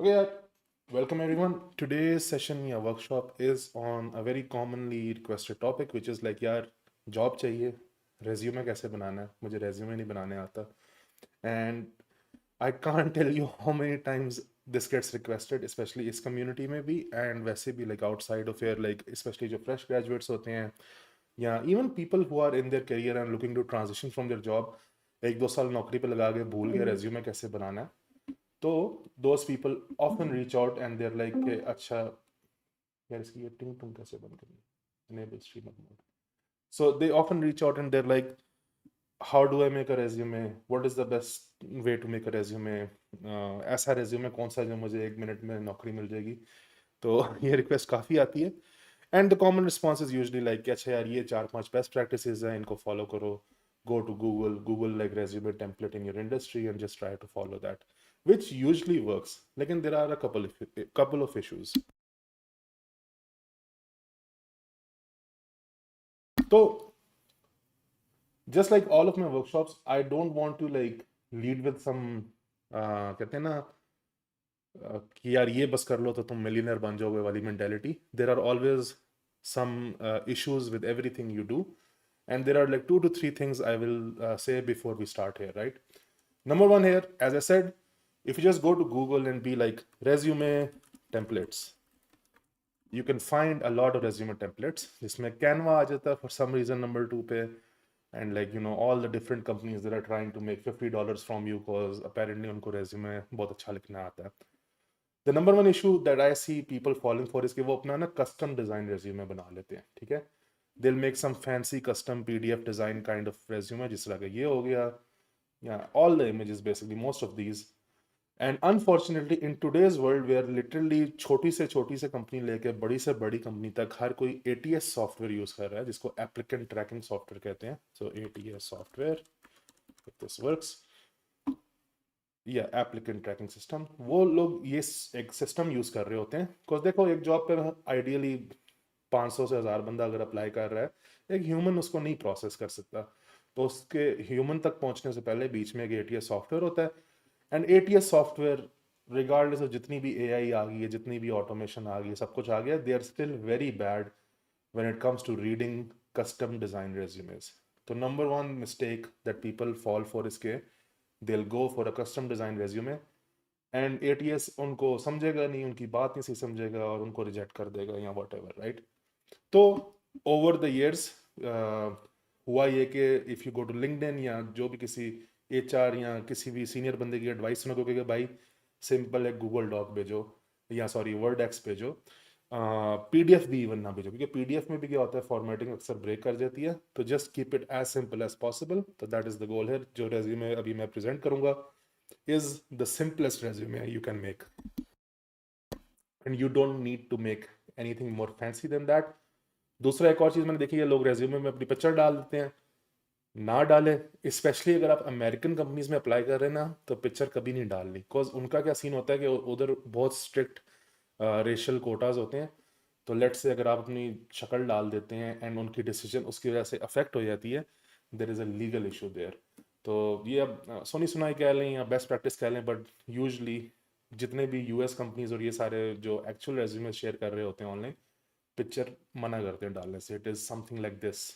Okay, welcome everyone. Today's session या workshop is on a very commonly requested topic, which is like यार job चाहिए, resume कैसे बनाना है? मुझे resume नहीं बनाने आता, and I can't tell you how many times this gets requested, especially इस community में भी and वैसे भी like outside of here, like especially जो fresh graduates होते हैं या even people who are in their career and looking to transition from their job, एक दो साल नौकरी पे लगा के भूल गए resume कैसे बनाना है. तो those people often reach out and they're like कि अच्छा यार इसकी ये टिंग टुंग कैसे बंद करनी enable streamer mode. So they often reach out and they're like, how do I make a resume, what is the best way to make a resume, ऐसा resume कौन सा जो मुझे 1 मिनट में नौकरी मिल जाएगी. तो ये रिक्वेस्ट काफ़ी आती है and the common response is usually like कि अच्छा यार ये 4-5 बेस्ट प्रैक्टिसेस हैं, इनको फॉलो करो. Go to Google like resume template in your industry and just try to follow that, which usually works. Lekin there are a couple of issues. So just like all of my workshops, I don't want to like lead with some कहते हैं ना कि यार ये बस कर लो तो तुम मिलियनर बन जाओगे वाली mentality. There are always some issues with everything you do, and there are like 2 to 3 things I will say before we start here, right? Number one here, as I said, if you just go to Google and be like resume templates, you can find a lot of resume templates. जिसमें Canva आ जाता है for some reason number 2 पे, and like you know all the different companies that are trying to make $50 from you because apparently उनको resume बहुत अच्छा लिखना आता है. The number one issue that I see people falling for is कि वो अपना ना custom design resume बना लेते हैं, ठीक है? They'll make some fancy custom PDF design kind of resume जिस तरह का ये हो गया, yeah, all the images basically, most of these. And unfortunately in today's world where literally छोटी से कंपनी लेके बड़ी से बड़ी कंपनी तक हर कोई ATS सॉफ्टवेयर यूज कर रहा है जिसको एप्लीकेंट ट्रैकिंग सॉफ्टवेयर कहते हैं. So ATS software, if this works, या एप्लीकेंट ट्रैकिंग सिस्टम, वो लोग ये एक सिस्टम यूज कर रहे होते हैं. बिकॉज देखो एक जॉब पे आइडियली 500 से 1000 बंदा अगर अप्लाई कर रहा है, एक ह्यूमन उसको नहीं प्रोसेस कर सकता. तो उसके ह्यूमन तक पहुंचने से पहले बीच में एक एटीएस सॉफ्टवेयर होता है. And ATS software regardless of जितनी भी एआई आ गई है, जितनी भी ऑटोमेशन आ गई है, सब कुछ आ गया, they are still very bad when it comes to reading custom design resumes. तो number one mistake that people fall for इसके, they'll go for a custom design resume and ATS उनको समझेगा नहीं, उनकी बात नहीं सही समझेगा और उनको रिजेक्ट कर देगा या whatever, right? तो over the years हुआ ये कि if you go to LinkedIn या जो भी किसी HR या किसी भी सीनियर बंदे की एडवाइस सुनोगे कि भाई सिंपल एक गूगल डॉक भेजो या सॉरी वर्ड एक्स भेजो, पीडीएफ भी इवन ना भेजो क्योंकि पीडीएफ में भी क्या होता है फॉर्मेटिंग अक्सर ब्रेक कर जाती है. तो just keep it as simple as possible. तो दैट इज द गोल है. जो रेज्यूमे अभी मैं प्रेजेंट करूंगा is the simplest resume you can make, and you don't need to make anything more fancy than that. दूसरा एक और चीज़ मैंने देखी है, लोग रेज्यूमे में अपनी पिक्चर डाल देते हैं. ना डाले, स्पेशली अगर आप अमेरिकन कंपनीज में अप्लाई कर रहे हैं ना, तो पिक्चर कभी नहीं डालनी. बिकॉज उनका क्या सीन होता है कि उधर बहुत स्ट्रिक्ट रेशियल कोटाज होते हैं. तो लेट्स से अगर आप अपनी शक्ल डाल देते हैं एंड उनकी डिसीजन उसकी वजह से अफेक्ट हो जाती है, there is a legal issue there. तो ये अब सुनी सुनाई कह लें या बेस्ट प्रैक्टिस कह लें, बट यूजली जितने भी यूएस कंपनीज और ये सारे जो एक्चुअल रेज्यूमे शेयर कर रहे होते हैं ऑनलाइन, पिक्चर मना करते हैं डालने से. It is something like this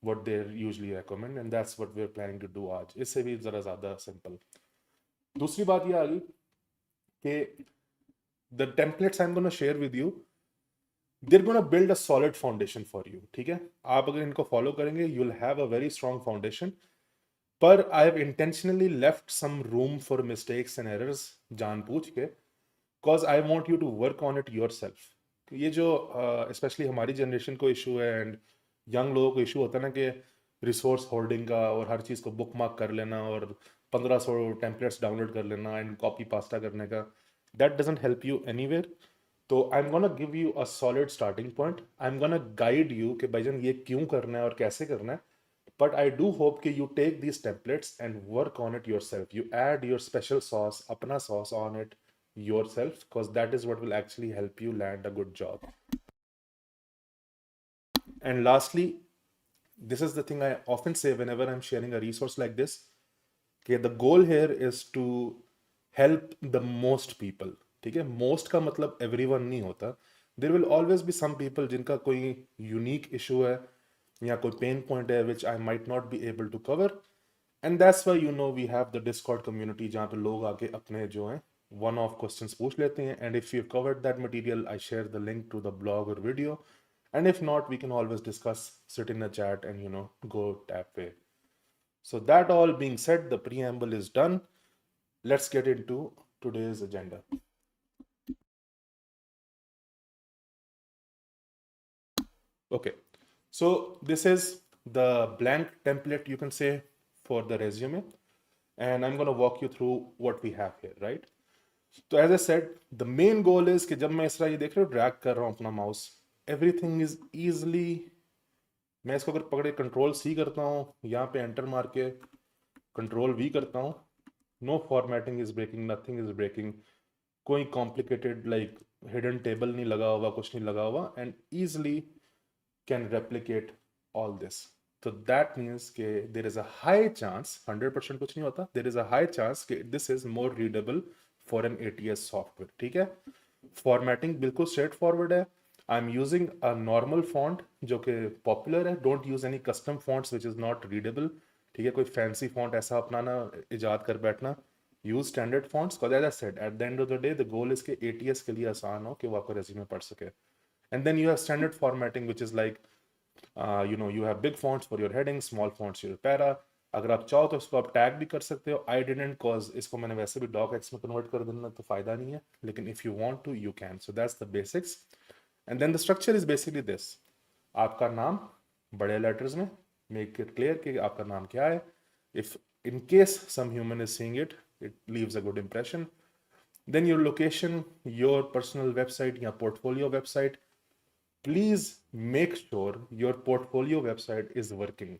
what they usually recommend, and that's what we're planning to do आज. इससे भी ज़रा ज़्यादा सिंपल. दूसरी बात ये आ गई कि the templates I'm going to share with you, they're going to build a solid foundation for you. ठीक है, आप अगर इनको फॉलो करेंगे you'll have a very strong foundation. पर I have intentionally left some room for mistakes and errors जानबूझ के, because I want you to work on it yourself. ये जो स्पेशली हमारी जनरेशन को इशू है एंड यंग लोगों को इशू होता है ना कि रिसोर्स होल्डिंग का और हर चीज़ को बुक मार्क कर लेना और 1500 टेम्पलेट्स डाउनलोड कर लेना एंड कॉपी पास्ता करने का, that doesn't help you anywhere. तो I am gonna give you a solid starting point. I am gonna guide you कि भाईजान ये क्यों करना है और कैसे करना है. But I do hope that you take these templates and work on it yourself. You add your special sauce, apna sauce on it yourself, because that is what will actually help you land a good job. And lastly, this is the thing I often say whenever I'm sharing a resource like this. Okay, the goal here is to help the most people. ठीक है, most का मतलब everyone नहीं होता, there will always be some people जिनका कोई unique issue है या कोई पेन पॉइंट है which I might not be able to cover, and that's why you know we have the Discord community जहाँ पे लोग आके अपने जो हैं वन ऑफ क्वेश्चंस पूछ लेते हैं, and if you covered that material I share the link to the blog और video, and if not we can always discuss, sit in a chat and go that way. So that all being said, the preamble is done. Let's get into today's agenda. Okay, so this is the blank template, you can say, for the resume, and I'm going to walk you through what we have here, right? So as I said, the main goal is कि जब मैं इस तरह ये देख रहे हो drag कर रहा हूँ अपना माउस, everything is easily, मैं इसको अगर पकड़े कंट्रोल सी करता हूँ, यहाँ पे एंटर मार के कंट्रोल वी करता हूँ, no formatting is breaking, nothing is breaking, कोई कॉम्प्लिकेटेड लाइक हिडन टेबल नहीं लगा हुआ, कुछ नहीं लगा हुआ, and easily can replicate all this. तो दैट मीन्स के there is a high chance, 100% कुछ नहीं होता, there is a high chance कि this is more readable for an ATS software. ठीक है, फॉर्मेटिंग बिल्कुल स्ट्रेट फॉरवर्ड है. I am using a normal font जो कि पॉपुलर है, don't use any custom fonts which is not readable. ठीक है, कोई फैंसी फॉन्ट ऐसा अपनाना इजाद कर बैठना, use standard fonts. As I said, at the end of the day the goal is के ATS के लिए आसान हो कि वो आपको रेज्यूमे पढ़ सके. And then you have standard formatting which is like you have big fonts for your heading, small fonts your para. अगर आप चाहो तो इसको आप टैग भी कर सकते हो. आई डिडंट कॉज इसको मैंने वैसे भी docx में कन्वर्ट कर देना, तो फायदा नहीं है, लेकिन if you want to you can. So that's the basics. And then the structure is basically this. आपका नाम बड़े लेटर्स में, मेक इट क्लियर कि आपका नाम क्या है. If in case some human is seeing it, it leaves a good impression. Then your location, your personal website या portfolio website. Please make sure your portfolio website is working.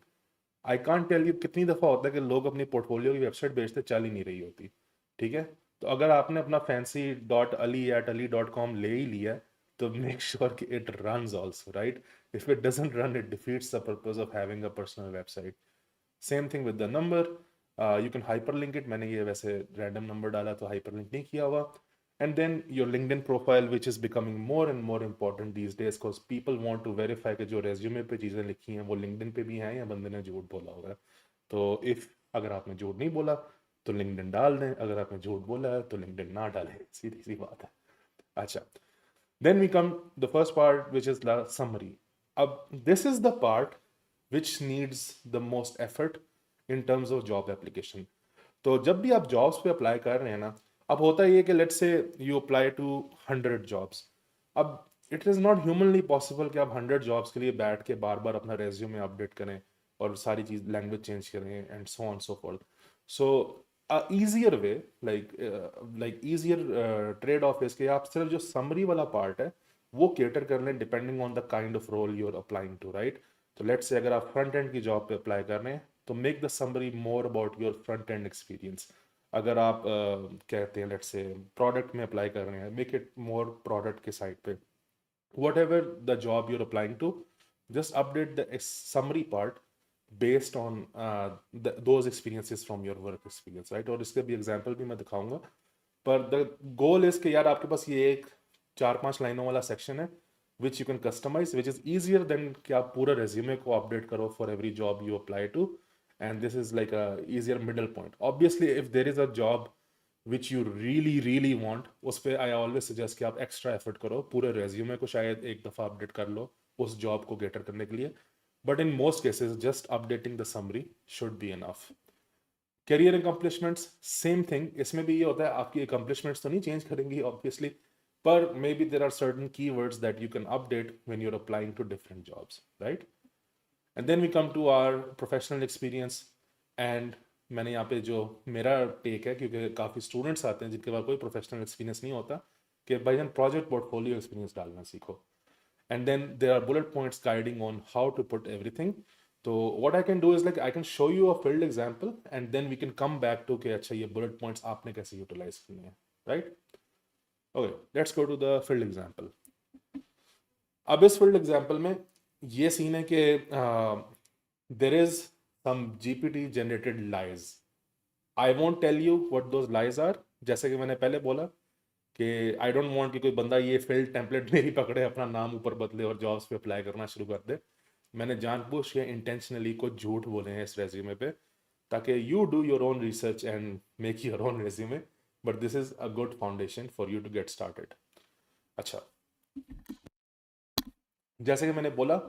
I can't tell you कितनी दफ़ा होता है कि लोग अपनी portfolio की website बेचते, चल ही नहीं रही होती. ठीक है, तो अगर आपने अपना fancy.ali@ali.com ले ही लिया तो make sure कि it runs also, right? If it doesn't run, it defeats the purpose of having a personal website. Same thing with the number. You can hyperlink it. मैंने ये वैसे random number डाला तो hyperlink नहीं किया हुआ. And then your LinkedIn profile, which is becoming more and more important these days because people want to verify कि जो resume पे चीज़ें लिखी हैं वो LinkedIn पे भी हैं या बंदे ने झूठ बोला होगा. तो अगर आपने झूठ नहीं बोला तो LinkedIn डाल दें, अगर आपने झूठ बोला है तो LinkedIn ना डालें, सीधी सी बात है. अच्छा, then we come the first part which is the summary. अब this is the part which needs the most effort in terms of job application. तो जब भी आप जॉब्स पे अप्लाई कर रहे हैं ना, अब होता ये कि let's say you apply to 100 jobs. अब it is not humanly possible कि आप 100 जॉब्स के लिए बैठ के बार बार अपना रेज्यूमे अपडेट करें और सारी चीज़ लैंग्वेज चेंज करें and so on so fourth. So easier way, like easier trade off इसके आप सिर्फ जो समरी वाला पार्ट है वो केटर कर लें depending on the kind of role you are applying to, right? तो लेट्स से अगर आप फ्रंट एंड की जॉब पे अप्लाई कर रहे हैं तो make the summary more about your front end experience. अगर आप कहते हैं लेट्स से प्रोडक्ट में अप्लाई कर रहे हैं, मेक इट मोर प्रोडक्ट के साइड पे. Whatever the job you're applying to, just update the summary part based on those experiences from your work experience, right? और इसके भी एग्जाम्पल भी मैं दिखाऊंगा. पर द गोल इज कि यार आपके पास ये एक 4-5 लाइनों वाला सेक्शन है which you can customize, which is easier than कि आप पूरा resume को update करो for every job you apply to. And this is like a easier middle point. Obviously, if there is a job which you really really want, उस पे I always suggest कि आप extra effort करो, पूरे resume को शायद एक दफ़ा update कर लो उस job को cater करने के लिए. But in most cases, just updating the summary should be enough. Career accomplishments, same thing. इसमें भी ये होता है, आपकी accomplishments तो नहीं change करेंगी obviously, but maybe there are certain keywords that you can update when you're applying to different jobs, right? And then we come to our professional experience. And मैंने यहाँ पे जो मेरा टेक है, क्योंकि काफ़ी स्टूडेंट्स आते हैं जिनके पास कोई प्रोफेशनल एक्सपीरियंस नहीं होता, कि भाईजान प्रोजेक्ट पोर्टफोलियो एक्सपीरियंस डालना सीखो. And then there are bullet points guiding on how to put everything. So what I can do is like I can show you a field example and then we can come back to कि अच्छा ये bullet points आपने कैसे utilize करने हैं, right? Okay, let's go to the field example. अब इस field example में ये सीन है कि there is some GPT generated lies. I won't tell you what those lies are. जैसे कि मैंने पहले बोला, कि आई डोंट वांट कि कोई बंदा ये फिल्ड टेम्पलेट मेरी पकड़े, अपना नाम ऊपर बदले और जॉब्स पे अप्लाई करना शुरू कर दे। मैंने जानबूझ के इंटेंशनली कुछ झूठ बोले हैं इस रेज्यूमे पे, ताकि you do your own research and make your own resume, but this is a good foundation for you to get started. अच्छा, जैसे कि मैंने बोला,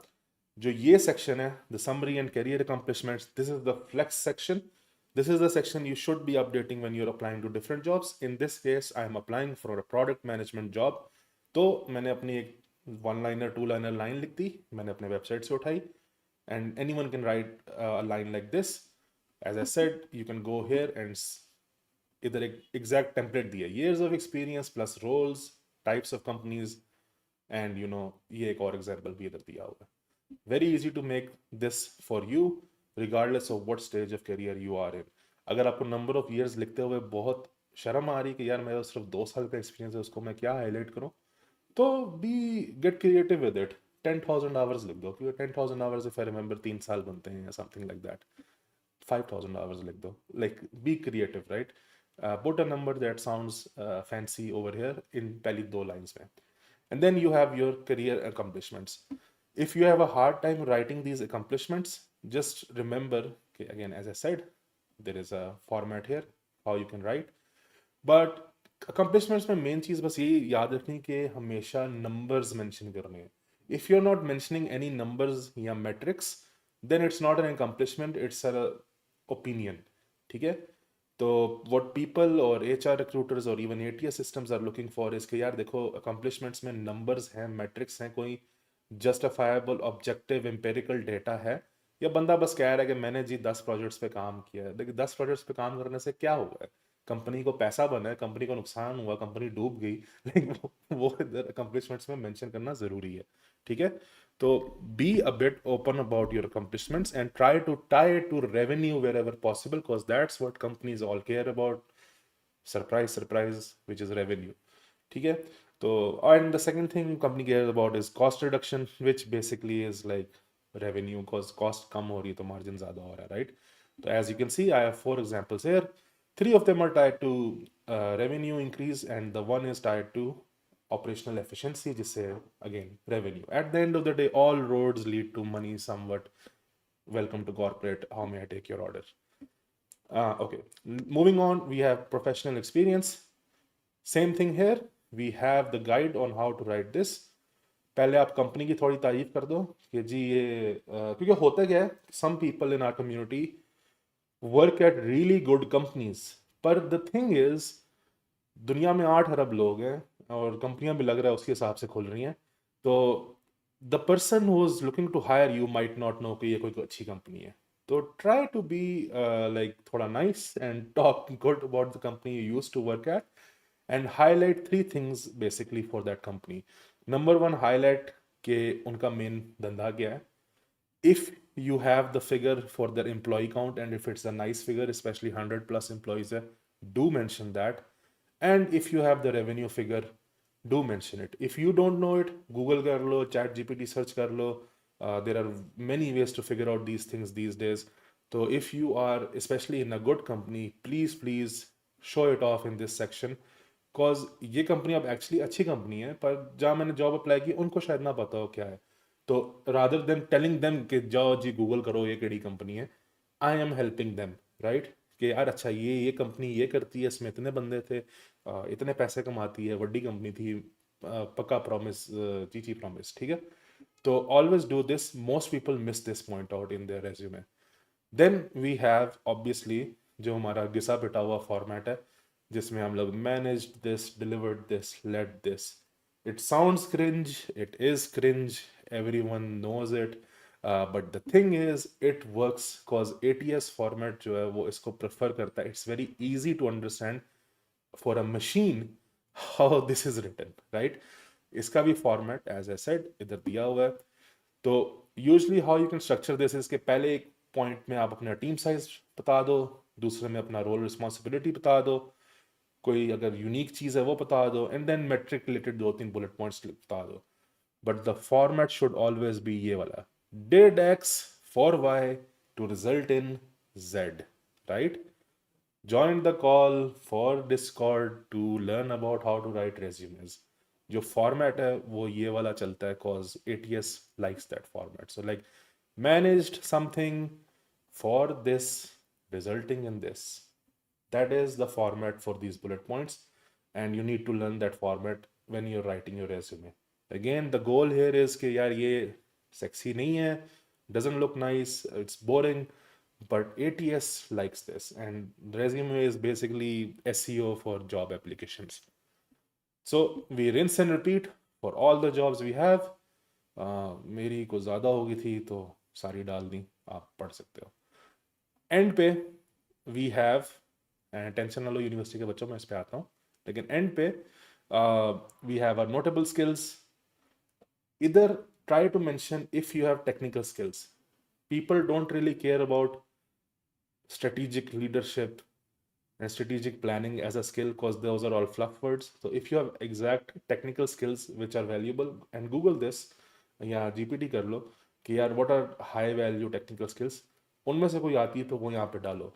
जो ये सेक्शन है, the summary and career accomplishments, this is the flex section. This is the section you should be updating when you're applying to different jobs. In this case, I am applying for a product management job. तो मैंने अपनी एक one liner two liner line लिख दी, मैंने अपने website से उठाई, and anyone can write a line like this. As I said, you can go here and इधर एक exact template दिया, years of experience plus roles, types of companies, and ये एक और example भी इधर दिया हुआ है. Very easy to make this for you regardless of what stage of career you are in. अगर आपको number of years लिखते हुए बहुत शर्म आ रही कि यार मेरा सिर्फ 2 साल का एक्सपीरियंस है, उसको मैं क्या हाईलाइट करूं, तो be get creative with it. 10,000 hours लिख दो, क्योंकि 10,000 आवर्स इफ आई रिमेंबर 3 साल बनते हैं या समथिंग लाइक दैट. 5,000 आवर्स लिख दो. Like be creative, right. Put a number that sounds fancy over here in पहली 2 लाइन्स में. And then you have your career accomplishments. If you have a hard time writing these accomplishments, just remember, okay, again, as I said, there is a format here how you can write. But accomplishments में main चीज़ बस ये याद रखनी कि हमेशा numbers mention करने हैं. If you're not mentioning any numbers या metrics, then it's not an accomplishment, it's an opinion. ठीक है. तो what people और HR recruiters और even ATS systems are looking for is कि यार देखो, accomplishments में numbers हैं, metrics हैं, कोई justifiable objective empirical data है, या बंदा बस कह रहा है कि मैंने जी 10 प्रोजेक्ट्स पे काम किया है. देखिए 10 प्रोजेक्ट्स पे काम करने से क्या हुआ है, कंपनी को पैसा बना है, कंपनी को नुकसान हुआ, कंपनी डूब गई, लेकिन वो इधर accomplishments में मेंशन करना जरूरी है. ठीक है. तो be a bit open about your accomplishments and try to tie it to revenue wherever possible, because that's what companies all care about. Surprise, surprise, which is revenue. ठीक है. तो and the second thing company cares about is cost reduction, which basically is like revenue, because cost कम हो रही है तो margin ज़्यादा हो रहा है, right? So as you can see, I have 4 examples here. 3 of them are tied to revenue increase, and the one is tied to operational efficiency, जिससे again revenue. At the end of the day, all roads lead to money somewhat. Welcome to corporate. How may I take your order? Okay, moving on, we have professional experience. Same thing here. We have the guide on how to write this. पहले आप company की थोड़ी तारीफ कर दो कि जी ये क्योंकि होता क्या है, some people in our community work at really good companies, पर the thing is दुनिया में 8 अरब लोग हैं और कंपनियां भी लग रहा है उसके हिसाब से खुल रही हैं. तो the person who is looking to hire you might not know कि ये कोई अच्छी कंपनी है. तो ट्राई टू बी लाइक थोड़ा nice and talk good about the company you used to work at, and highlight 3 things basically for that company. Number 1, highlight कि उनका main धंधा क्या है. If you have the figure for their employee count, and if it's a nice figure, especially 100 plus employees, do mention that. And if you have the revenue figure, do mention it. If you don't know it, Google kar lo, chat GPT search kar lo. There are many ways to figure out these things these days. So if you are especially in a good company, please show it off in this section. Cause ये company अब actually अच्छी company है, पर जहाँ मैंने job apply की उनको शायद ना पता हो क्या है. तो रादर देन टेलिंग देम कि जाओ जी गूगल करो ये केड़ी कंपनी है, I am helping them, right. कि यार अच्छा ये कंपनी ये करती है, इसमें इतने बंदे थे, इतने पैसे कमाती है, बड़ी कंपनी थी, पक्का प्रॉमिस, चीची प्रॉमिस. ठीक है. तो always do this. Most people miss this point out in their resume. Then we have obviously जो हमारा घिसा पिटा हुआ फॉर्मेट है, जिसमें हम लोग manage this, delivered this, led this. It sounds cringe, it is cringe, everyone knows it, but the thing is it works because ATS format जो है वो इसको prefer करता है. It's very easy to understand for a machine how this is written, right? इसका भी format as I said इधर दिया हुआ है. तो usually how you can structure this is कि पहले एक point में आप अपना team size बता दो, दूसरे में अपना role responsibility बता दो, कोई अगर यूनिक चीज़ है वो बता दो, and then metric related 2-3 bullet points बता दो. But the format should always be ये वाला, did X for Y to result in Z, right? join the call for Discord to learn about how to write resumes. जो format है वो ये वाला चलता है cause ATS likes that format. So like managed something for this resulting in this. That is the format for these bullet points, and you need to learn that format when you're writing your resume. Again, the goal here is कि यार ये sexy नहीं है, doesn't look nice, it's boring, but ATS likes this, and resume is basically SEO for job applications. So we rinse and repeat for all the jobs we have. मेरी कुछ ज़्यादा हो गई थी तो सारी डाल दी, आप पढ़ सकते हो. एंड पे वी हैव, टेंशन ना लो यूनिवर्सिटी के बच्चों, मैं इस पे आता हूँ, लेकिन एंड पे we have our notable skills. इधर try to mention if you have technical skills. People don't really care about strategic leadership and strategic planning as a skill because those are all fluff words. So if you have exact technical skills which are valuable, and Google this या GPT कर लो कि यार what are high value technical skills, उनमें से कोई आती है तो वो यहाँ पे डालो.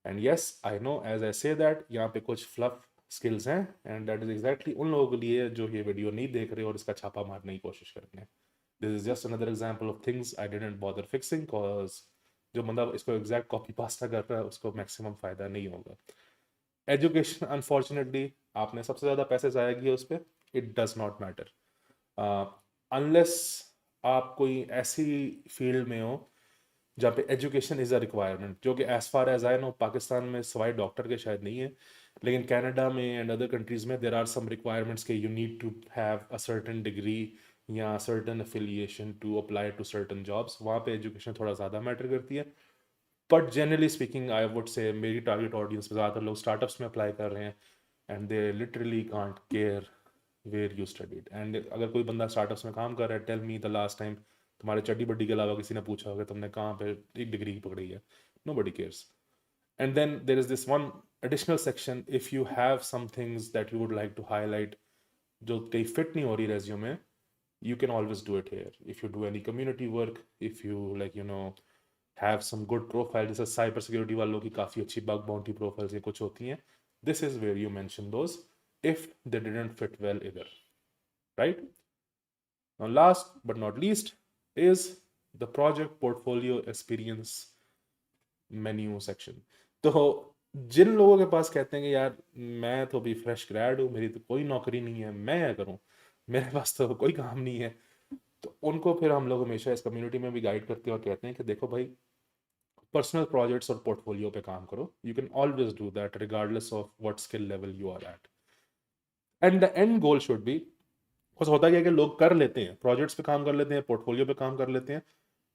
And yes, I know as I say that यहाँ पे कुछ fluff skills हैं, and that is exactly उन लोगों के लिए जो ये वीडियो नहीं देख रहे और इसका छापा मारने की कोशिश कर रहे हैं. This is just another example of things I didn't bother fixing cause जो बंदा इसको एग्जैक्ट कॉपी पास्ता कर रहा है उसको मैक्सिमम फायदा नहीं होगा. एजुकेशन अनफॉर्चुनेटली आपने सबसे ज़्यादा पैसे ज़ाया किए उस पर. It does not matter unless आप कोई ऐसी फील्ड में हो जहाँ पे एजुकेशन इज़ अ रिक्वायरमेंट, जो कि as far as I know Pakistan में सवाई डॉक्टर के शायद नहीं है, लेकिन कनाडा में एंड अदर कंट्रीज़ में देर आर सम रिक्वायरमेंट्स के you need to have a certain degree या certain affiliation to apply to certain jobs. वहाँ पे एजुकेशन थोड़ा ज़्यादा मैटर करती है. But generally speaking I would say मेरी टारगेट ऑडियंस में ज़्यादातर लोग स्टार्टअप्स में अप्लाई कर रहे हैं and they literally can't care where you studied. And अगर कोई बंदा स्टार्टअप्स में काम कर रहा है, tell me the last time तुम्हारे चड्डी बड्डी के अलावा किसी ने पूछा होगा तुमने कहाँ पे एक डिग्री पकड़ी है. Nobody cares. And then there is this one additional section, if you have some things that you would like to highlight जो कहीं fit नहीं हो रही resume, you can always do it here. If you do any community work, if you like have some good profile, जैसे cyber security वालों की काफ़ी अच्छी bug bounty profiles ये कुछ होती हैं, this is where you mention those if they didn't fit well either, right? Now last but not least is the project portfolio experience menu section. तो जिन लोगों के पास कहते हैं कि यार मैं तो अभी फ्रेश ग्रेड हूँ, मेरी तो कोई नौकरी नहीं है, मैं क्या करूँ, मेरे पास तो कोई काम नहीं है, तो उनको फिर हम लोग हमेशा इस कम्युनिटी में भी गाइड करते हैं और कहते हैं कि देखो भाई पर्सनल प्रोजेक्ट्स और पोर्टफोलियो पे काम करो. You can always do that regardless of what skill level you are at. And the end goal should be, कुछ होता क्या है कि लोग कर लेते हैं, प्रोजेक्ट्स पे काम कर लेते हैं, पोर्टफोलियो पे काम कर लेते हैं,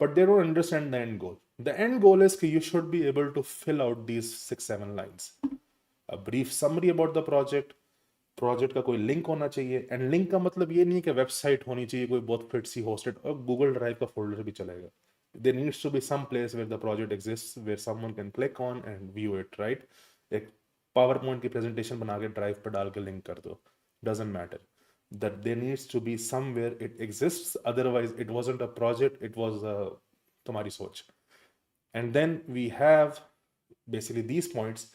but they don't understand the end goal. The end goal is that you should be able to fill out these 6-7 lines. A brief summary about the project, project का कोई लिंक होना चाहिए, एंड लिंक का मतलब ये नहीं है कि वेबसाइट होनी चाहिए कोई बहुत फिट सी होस्टेड, और गूगल ड्राइव का फोल्डर भी चलेगा. There needs to be some place where the project exists where someone can click on and view it, right? एक पावर पॉइंट की प्रेजेंटेशन बना के ड्राइव पर डाल के लिंक कर दो, doesn't matter. That there needs to be somewhere it exists, otherwise it wasn't a project, it was a तुम्हारी सोच. And then we have basically these points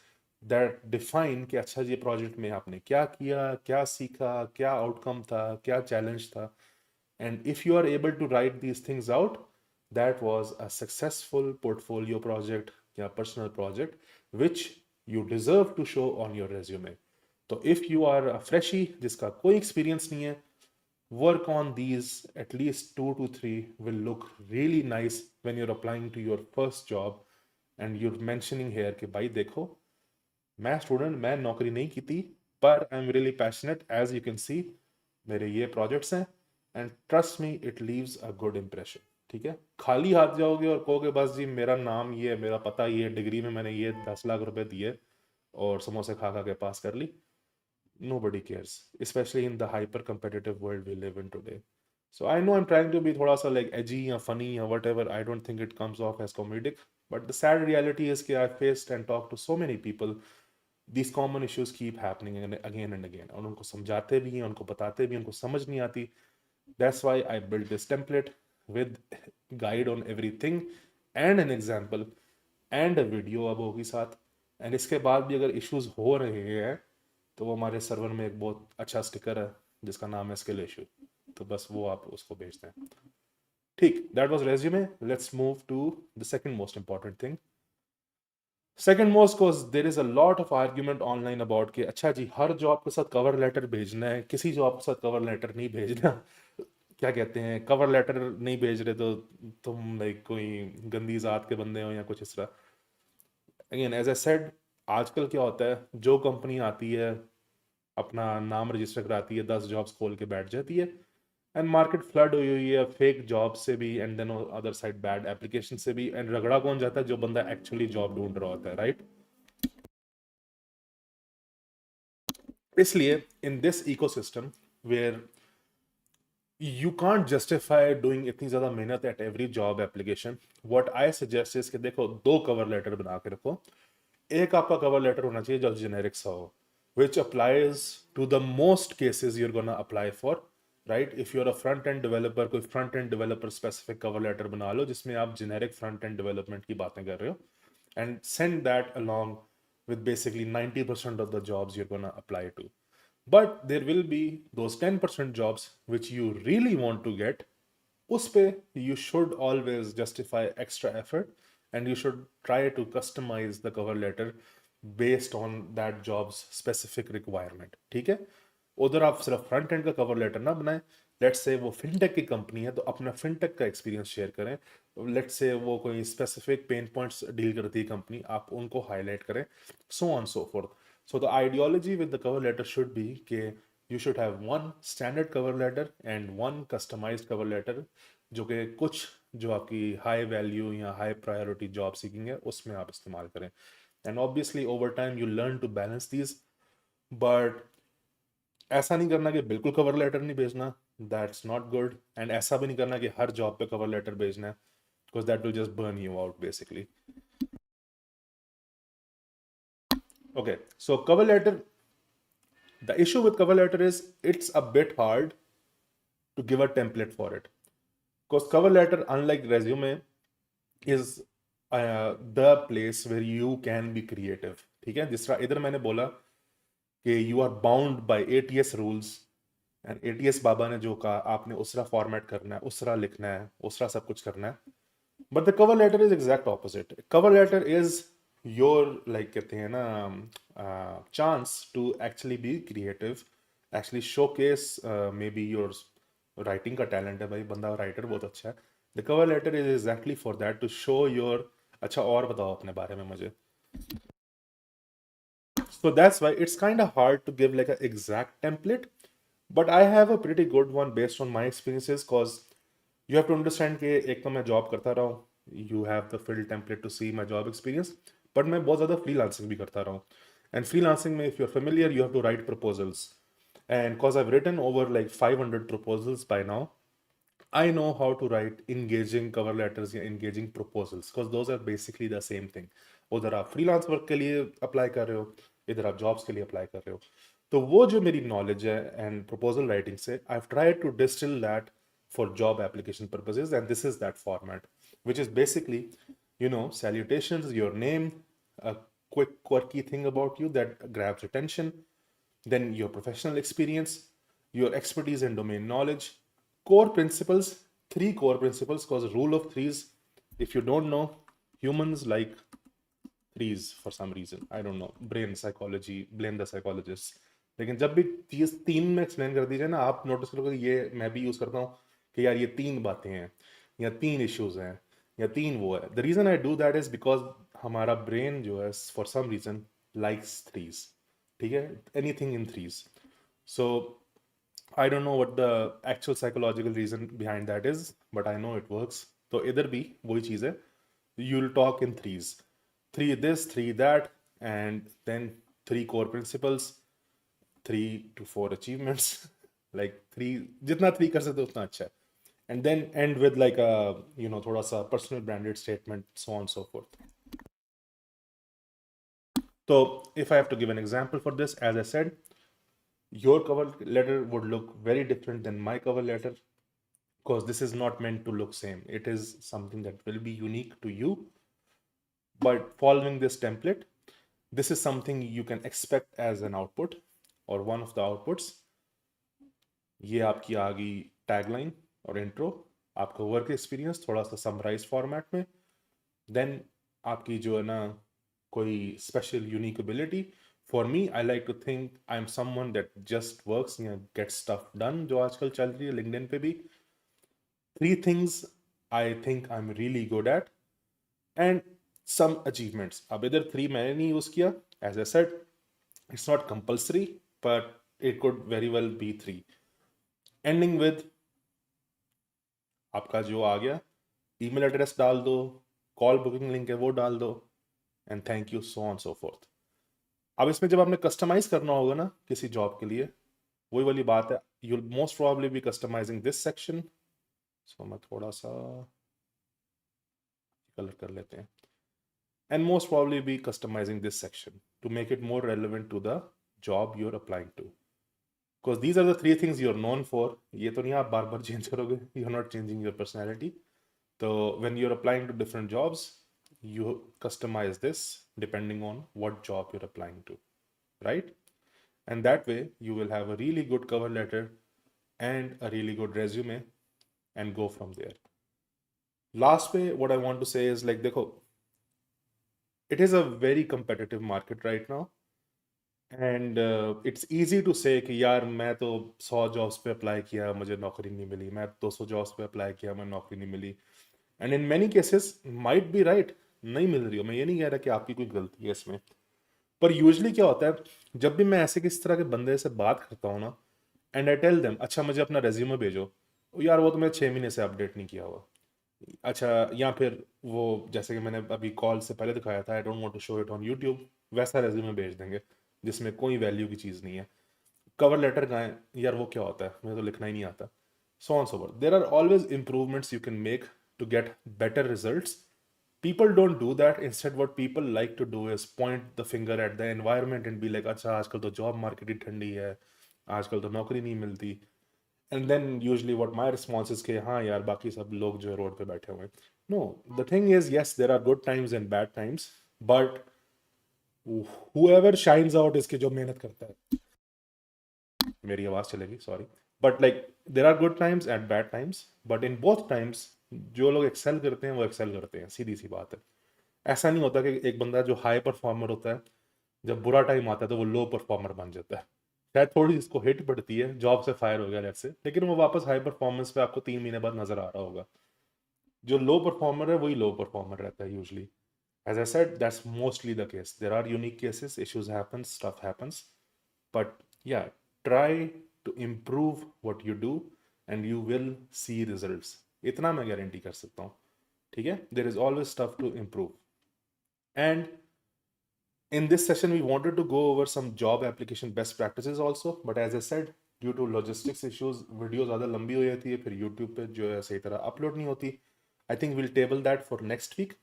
that define कि अच्छा ये प्रोजेक्ट में आपने क्या किया, क्या सीखा, क्या आउटकम था, क्या चैलेंज था. And if you are able to write these things out, that was a successful portfolio project या personal project which you deserve to show on your resume. तो if you are a freshie जिसका कोई experience नहीं है, work on these at least 2 to 3 will look really nice when you're applying to your first job and you're mentioning here कि भाई देखो मैं student, मैं नौकरी नहीं की थी, पर I am really passionate as you can see, मेरे ये प्रोजेक्ट्स हैं, and trust me it leaves a good impression. ठीक है, खाली हाथ जाओगे और कहोगे बस जी मेरा नाम ये है, मेरा पता ये है, डिग्री में मैंने ये 10 लाख रुपए दिए और समोसे खा खा के पास कर ली. Nobody cares, especially in the hyper competitive world we live in today. So I know I'm trying to be thoda sa like edgy or funny or whatever. I don't think it comes off as comedic, but the sad reality is that I've faced and talked to so many people. These common issues keep happening again and again. और उनको समझाते भी हैं, उनको बताते भी हैं, उनको समझ नहीं आती. That's why I built this template with guide on everything and an example and a video अब होगी साथ. एंड इसके बाद भी अगर इश्यूज हो रहे हैं तो वो हमारे सर्वर में एक बहुत अच्छा स्टिकर है जिसका नाम है स्किल इशू, तो बस वो आप उसको भेज दें। ठीक, that was resume. Let's move to the second most important thing. Second most, course there is a lot of argument online about कि अच्छा जी हर जॉब के साथ कवर लेटर भेजना है, किसी जॉब के साथ कवर लेटर नहीं भेजना। क्या कहते हैं, कवर लेटर नहीं भेज रहे तो तुम लाइक कोई गंदी जात के बंदे हो या कुछ इस तरह। अगेन एज ए सेड, आजकल क्या होता है, जो कंपनी आती है अपना नाम रजिस्टर कराती है, 10 जॉब्स खोल के बैठ जाती है, एंड मार्केट फ्लड हुई हुई है फेक जॉब से भी, and then other side bad application से भी, एंड रगड़ा कौन जाता है, जो बंदा एक्चुअली जॉब ढूंढ रहा होता है, राइट? इसलिए in this ecosystem where you can't justify doing इतनी ज्यादा मेहनत at every job application, what I suggest is कि देखो, दो कवर लेटर बना के रखो। एक आपका कवर लेटर होना चाहिए जो जेनेरिक सा हो, which applies to the most cases you're gonna apply for, right? If you're a front end developer, कोई front end developer specific cover letter बना लो जिसमें आप generic front end development की बातें कर रहे हो, and send that along with basically 90% of the jobs you're gonna apply to. But there will be those 10% jobs which you really want to get. उस पे you should always justify extra effort and you should try to customize the cover letter based on that job's specific requirement. ठीक है? उधर आप सिर्फ front end का cover letter ना बनाएं। लेट्स से वो फिनटेक की कंपनी है तो अपना फिनटेक का एक्सपीरियंस शेयर करें। लेट्स से वो कोई स्पेसिफिक पेन पॉइंट्स डील करती है कंपनी, आप उनको हाईलाइट करें, सो on so fourth. So the ideology with the cover letter should be कि you should have one standard cover letter and one customized cover letter जो कि कुछ जो आपकी हाई वैल्यू या हाई प्रायोरिटी जॉब सीकिंग है उसमें आप इस्तेमाल करें। And obviously over time you learn to balance these, but ऐसा नहीं करना कि बिल्कुल कवर लेटर नहीं भेजना, दैट्स नॉट गुड। एंड ऐसा भी नहीं करना कि हर जॉब पे कवर लेटर भेजना है, because that will just burn you out basically. Okay, so cover letter, the issue with cover letter is it's a bit hard to give a template for it. Because cover letter, unlike resume, is the place where you can be creative. ठीक है, जिस तरह इधर मैंने बोला कि you are bound by ATS rules, and ATS बाबा ने जो कहा आपने उस तरह फॉर्मेट करना है, उस तरह लिखना है, उस तरह सब कुछ करना है। But the cover letter is exact opposite. Cover letter is your like कहते हैं ना chance to actually be creative, actually showcase maybe your writing का talent है, भाई बंदा writer बहुत अच्छा है। The cover letter is exactly for that, to show your अच्छा और बताओ अपने बारे में मुझे। So that's why it's kind of hard to give like an exact template, but I have a pretty good one based on my experiences, cause you have to understand कि एक तो मैं जॉब करता रहा हूँ, you have the fill template to see my job experience, but मैं बहुत ज़्यादा freelancing भी करता रहा हूँ, and freelancing में if you're familiar you have to write proposals, and cause I've written over like 500 proposals by now, I know how to write engaging cover letters या engaging proposals, because those are basically the same thing. उधर आप freelance work के लिए apply कर रहे हो, इधर आप jobs के लिए apply कर रहे हो, तो वो जो मेरी knowledge है and proposal writing से I've tried to distill that for job application purposes, and this is that format, which is basically, you know, salutations, your name, a quick quirky thing about you that grabs attention, then your professional experience, your expertise and domain knowledge, core principles, 3 core principles, because rule of threes, if you don't know, humans like threes for some reason, I don't know, brain psychology, blame the psychologists। लेकिन जब भी चीज 3 में explain कर दी जाए ना, आप notice करोगे, ये मैं भी यूज करता हूँ कि यार ये 3 बातें हैं या 3 इश्यूज हैं या 3 वो है। The reason I do that is because हमारा ब्रेन जो है for some reason likes threes, ठीक है, anything in threes. So I don't know what the actual psychological reason behind that is, but I know it works. तो इधर भी वही चीज़ है, you'll talk in threes, 3 this, 3 that, and then 3 core principles, 3 to 4 achievements, like 3, जितना 3 कर सकते हो उतना अच्छा है, and then end with like a, you know, थोड़ा सा personal branded statement, so on and so forth. So if I have to give an example for this, as I said, your cover letter would look very different than my cover letter, because this is not meant to look same. It is something that will be unique to you. But following this template, this is something you can expect as an output or one of the outputs. ये आपकी आ गई tagline और intro, आपका work experience थोड़ा सा summarise format में, then आपकी जो है ना कोई special unique ability. For me I like to think I am someone that just works या गेट स्टफ डन, जो आजकल चल रही है लिंक्डइन पे भी. 3 things I think I am really good at and some achievements. अब इधर 3 मैंने नहीं यूज किया, as I said it's not compulsory but it could very well be 3. Ending with आपका जो आ गया ईमेल एड्रेस डाल दो, कॉल बुकिंग लिंक है वो डाल दो, and thank you so on so fourth. अब इसमें जब आपने कस्टमाइज करना होगा ना किसी जॉब के लिए, वही वाली बात है, you will most probably be customizing this section. So मैं थोड़ा सा कलर कर लेते हैं, and most probably be customizing this section to make it more relevant to the job you're applying to, because these are the 3 things you're known for. ये तो नहीं आप बार बार चेंज करोगे, you're not changing your personality. So when you're applying to different jobs, you customize this depending on what job you're applying to, right? And that way you will have a really good cover letter and a really good resume and go from there. Last way what I want to say is like देखो, it is a very competitive market right now, and it's easy to say कि यार मैं तो 100 jobs पे apply किया मुझे नौकरी नहीं मिली, मैं 200 जॉब्स पे अप्लाई किया मैं नौकरी नहीं मिली. And in many cases might be right, नहीं मिल रही हो, मैं ये नहीं कह रहा कि आपकी कोई गलती है इसमें, पर यूजली क्या होता है जब भी मैं ऐसे किस तरह के बंदे से बात करता हूँ ना, एंड आई टेल देम अच्छा मुझे अपना रेज्यूमे भेजो, यार वो तो मैं 6 महीने से अपडेट नहीं किया हुआ. अच्छा, या फिर वो जैसे कि मैंने अभी कॉल से पहले दिखाया था, I don't want to show it on YouTube, वैसा रेज्यूमे भेज देंगे जिसमें कोई वैल्यू की चीज़ नहीं है. कवर लेटर कहाँ है यार, वो क्या होता है, मुझे तो लिखना ही नहीं आता. So on so forth. There are always improvements you can make to get better results. People don't do that. Instead what people like to do is point the finger at the environment and be like अच्छा आजकल तो job market ही ठंडी है, आजकल तो नौकरी नहीं मिलती. And then usually what my response is कि हाँ यार बाकी सब लोग जो है रोड पे बैठे हुए हैं. No, the thing is yes there are good times and bad times, but whoever shines out इसकी जो मेहनत करता है, मेरी आवाज़ चलेगी sorry, but like there are good times and bad times, but in both times जो लोग एक्सेल करते हैं वो एक्सेल करते हैं, सीधी सी बात है. ऐसा नहीं होता कि एक बंदा जो हाई परफॉर्मर होता है जब बुरा टाइम आता है तो वो लो परफॉर्मर बन जाता है. शायद थोड़ी इसको हिट पड़ती है, जॉब से फायर हो गया लेट्स से, लेकिन वो वापस हाई परफॉर्मेंस पे आपको 3 महीने बाद नजर आ रहा होगा. जो लो परफॉर्मर है वही लो परफॉर्मर रहता है usually. As I said, that's mostly the case. There are unique cases, issues happen, stuff happens. But yeah, try to improve what you do and you will see results. इतना मैं guarantee कर सकता हूँ, ठीक है? There is always stuff to improve. And in this session, we wanted to go over some job application best practices also. But as I said, due to logistics issues, video ज़्यादा लंबी हो जाती है, फिर YouTube पे जो है सही तरह अपलोड नहीं होती. I think we'll table that for next week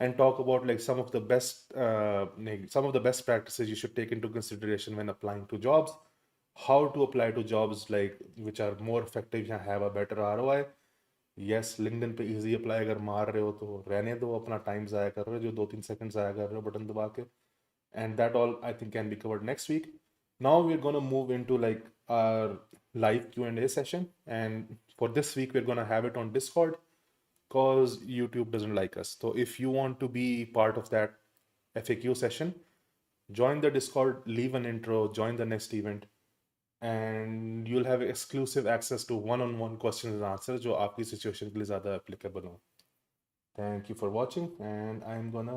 and talk about like some of the best practices you should take into consideration when applying to jobs, how to apply to jobs like which are more effective and have a better ROI. Yes, LinkedIn पे easy apply अगर मार रहे हो तो रहने दो, अपना time ज़ाया कर रहे हो, जो 2-3 सेकंड ज़ाया कर रहे हो बटन दबा के. And that all I think can be covered next week. Now we're going to move into like our live Q&A session, and for this week we're going to have it on Discord because YouTube doesn't like us. So if you want to be part of that FAQ session, join the Discord, leave an intro, join the next event, and you'll have exclusive access to one-on-one questions and answers जो आपकी situation के लिए ज़्यादा applicable हो. Thank you for watching, and I'm gonna